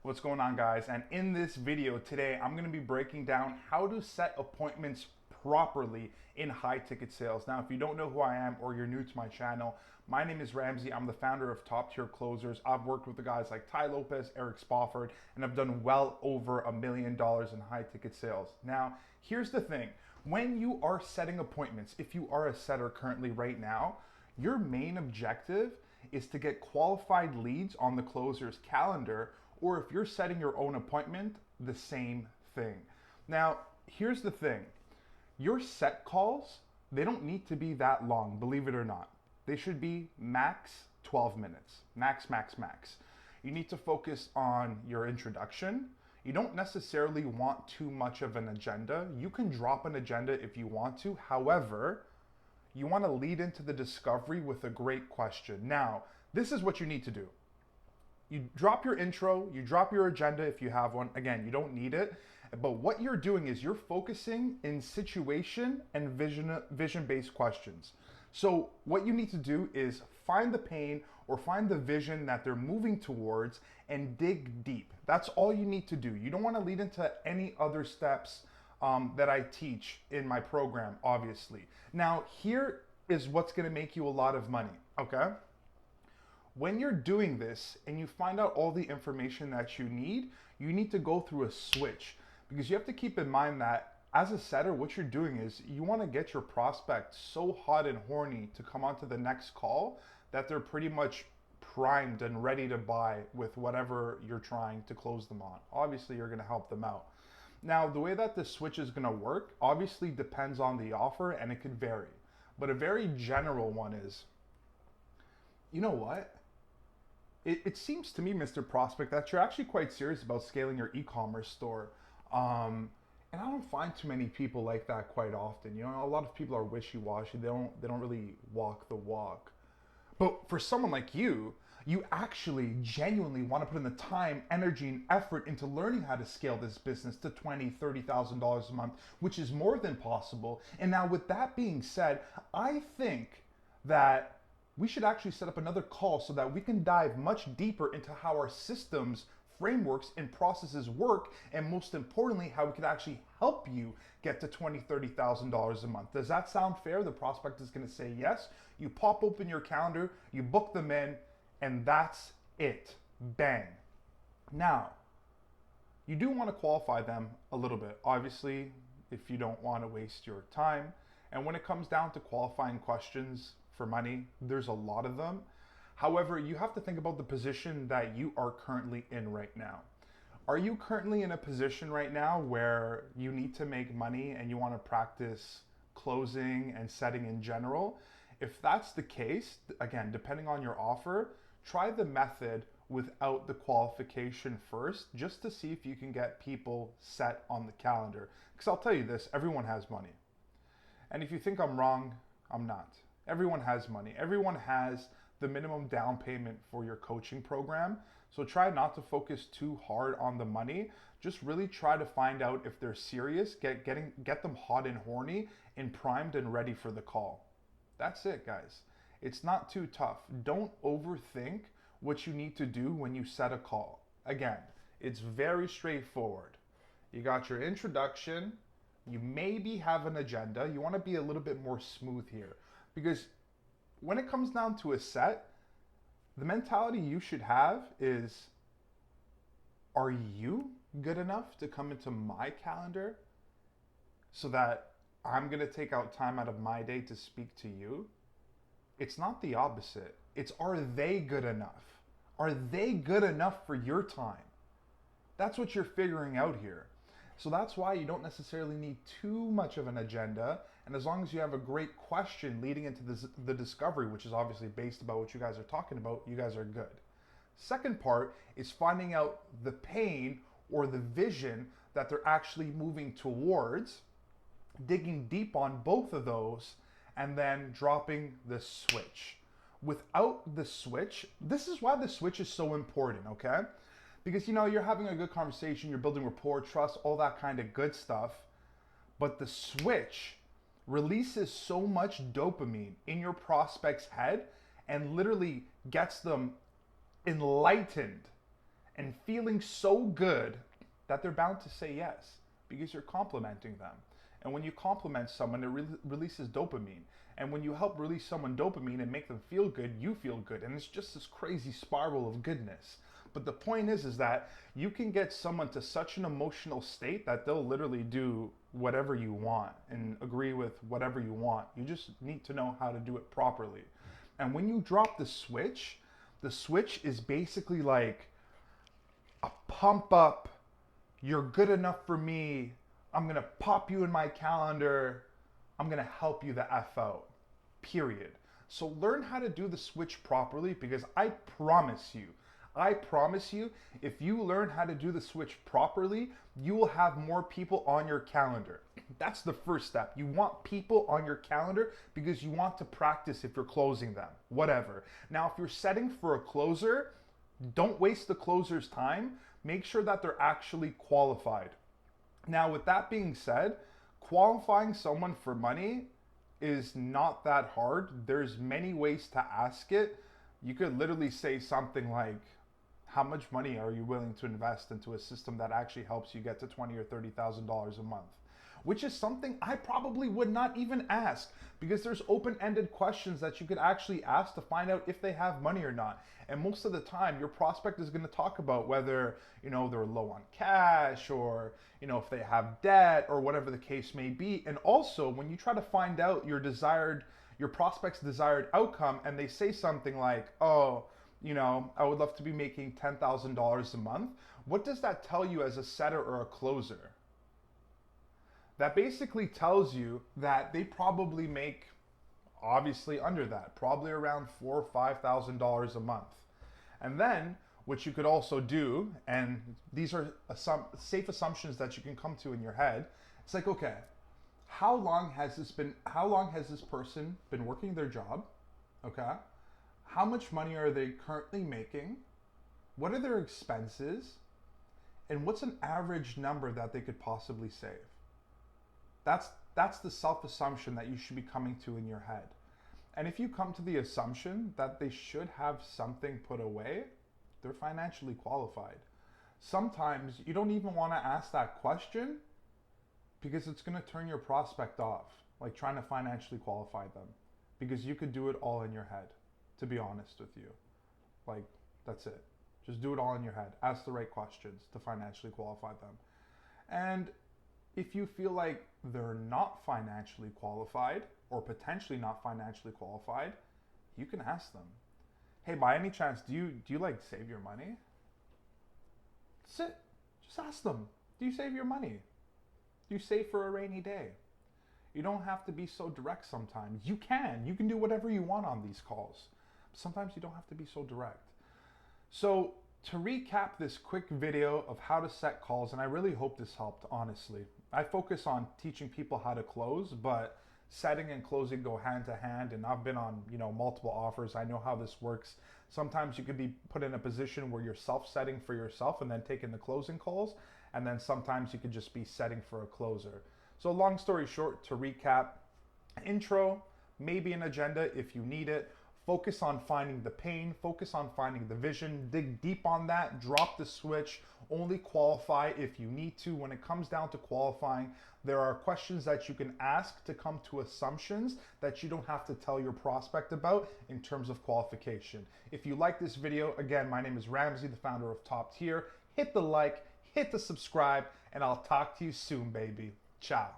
What's going on, guys? And in this video today, I'm going to be breaking down how to set appointments properly in high ticket sales. Now, if you don't know who I am or you're new to my channel, my name is Ramzi. I'm the founder of Top Tier Closers. I've worked with the guys like Lopez, Spofford, and I've done well over $1 million in high ticket sales. Now, here's the thing. When you are setting appointments, if you are a setter currently right now, your main objective is to get qualified leads on the closer's calendar, or if you're setting your own appointment, the same thing. Now, here's the thing. Your set calls, they don't need to be that long, believe it or not. They should be max 12 minutes, max. You need to focus on your introduction. You don't necessarily want too much of an agenda. You can drop an agenda if you want to. However, you want to lead into the discovery with a great question. Now, this is what you need to do. You drop your intro, you drop your agenda if you have one. Again, you don't need it. But what you're doing is you're focusing in situation and vision-based questions. So what you need to do is find the pain or find the vision that they're moving towards and dig deep. That's all you need to do. You don't want to lead into any other steps that I teach in my program, obviously. Now, here is what's going to make you a lot of money, okay? When you're doing this and you find out all the information that you need to go through a switch, because you have to keep in mind that as a setter, what you're doing is you want to get your prospect so hot and horny to come onto the next call that they're pretty much primed and ready to buy with whatever you're trying to close them on. Obviously, you're going to help them out. Now, the way that the switch is going to work obviously depends on the offer and it could vary. But a very general one is, you know what? It seems to me, Mr. Prospect, that you're actually quite serious about scaling your e-commerce store. And I don't find too many people like that quite often. You know, a lot of people are wishy-washy. They don't really walk the walk. But for someone like you actually genuinely want to put in the time, energy, and effort into learning how to scale this business to $20,000, $30,000 a month, which is more than possible. And now with that being said, I think that we should actually set up another call so that we can dive much deeper into how our systems, frameworks, and processes work, and most importantly, how we can actually help you get to $20,000, $30,000 a month. Does that sound fair? The prospect is going to say yes. You pop open your calendar, you book them in, and that's it. Bang. Now, you do want to qualify them a little bit, obviously, if you don't want to waste your time. And when it comes down to qualifying questions for money, there's a lot of them. However, you have to think about the position that you are currently in right now. Are you currently in a position right now where you need to make money and you want to practice closing and setting in general? If that's the case, again, depending on your offer, try the method without the qualification first, just to see if you can get people set on the calendar. Because I'll tell you this, everyone has money. And if you think I'm wrong, I'm not. Everyone has money. Everyone has the minimum down payment for your coaching program. So try not to focus too hard on the money. Just really try to find out if they're serious, get them hot and horny and primed and ready for the call. That's it, guys. It's not too tough. Don't overthink what you need to do when you set a call. Again, it's very straightforward. You got your introduction. You maybe have an agenda. You want to be a little bit more smooth here. Because when it comes down to a set, the mentality you should have is, are you good enough to come into my calendar so that I'm going to take out time out of my day to speak to you? It's not the opposite. It's, are they good enough? Are they good enough for your time? That's what you're figuring out here. So that's why you don't necessarily need too much of an agenda. And as long as you have a great question leading into the discovery, which is obviously based about what you guys are talking about, you guys are good. Second part is finding out the pain or the vision that they're actually moving towards, digging deep on both of those, and then dropping the switch. Without the switch, this is why the switch is so important, okay? Because, you know, you're having a good conversation, you're building rapport, trust, all that kind of good stuff. But the switch releases so much dopamine in your prospect's head and literally gets them enlightened and feeling so good that they're bound to say yes because you're complimenting them. And when you compliment someone, it releases dopamine. And when you help release someone dopamine and make them feel good, you feel good. And it's just this crazy spiral of goodness. But the point is that you can get someone to such an emotional state that they'll literally do whatever you want and agree with whatever you want. You just need to know how to do it properly. And when you drop the switch is basically like a pump up, you're good enough for me, I'm gonna pop you in my calendar, I'm gonna help you the F out, period. So learn how to do the switch properly, because I promise you, if you learn how to do the switch properly, you will have more people on your calendar. That's the first step. You want people on your calendar because you want to practice if you're closing them, whatever. Now, if you're setting for a closer, don't waste the closer's time. Make sure that they're actually qualified. Now, with that being said, qualifying someone for money is not that hard. There's many ways to ask it. You could literally say something like, how much money are you willing to invest into a system that actually helps you get to $20,000 or $30,000 a month? Which is something I probably would not even ask, because there's open-ended questions that you could actually ask to find out if they have money or not. And most of the time, your prospect is going to talk about whether, they're low on cash, or, if they have debt, or whatever the case may be. And also, when you try to find out your prospect's desired outcome, and they say something like, oh, I would love to be making $10,000 a month. What does that tell you as a setter or a closer? That basically tells you that they probably make obviously under that, probably around $4,000 or $5,000 a month. And then what you could also do, and these are some safe assumptions that you can come to in your head. It's like, okay, how long has this person been working their job? Okay. How much money are they currently making? What are their expenses? And what's an average number that they could possibly save? That's the self-assumption that you should be coming to in your head. And if you come to the assumption that they should have something put away, they're financially qualified. Sometimes you don't even want to ask that question because it's going to turn your prospect off, like trying to financially qualify them, because you could do it all in your head, to be honest with you. Like, that's it. Just do it all in your head. Ask the right questions to financially qualify them. And if you feel like they're not financially qualified, or potentially not financially qualified, you can ask them, hey, by any chance, do you like save your money? That's it. Just ask them, do you save your money? Do you save for a rainy day? You don't have to be so direct sometimes. You can do whatever you want on these calls. Sometimes you don't have to be so direct. So to recap this quick video of how to set calls, and I really hope this helped, honestly. I focus on teaching people how to close, but setting and closing go hand to hand, and I've been on, multiple offers. I know how this works. Sometimes you could be put in a position where you're self-setting for yourself and then taking the closing calls, and then sometimes you could just be setting for a closer. So long story short, to recap, intro, maybe an agenda if you need it. Focus on finding the pain, focus on finding the vision, dig deep on that, drop the switch, only qualify if you need to. When it comes down to qualifying, there are questions that you can ask to come to assumptions that you don't have to tell your prospect about in terms of qualification. If you like this video, again, my name is Ramzi, the founder of Top Tier. Hit the like, hit the subscribe, and I'll talk to you soon, baby. Ciao.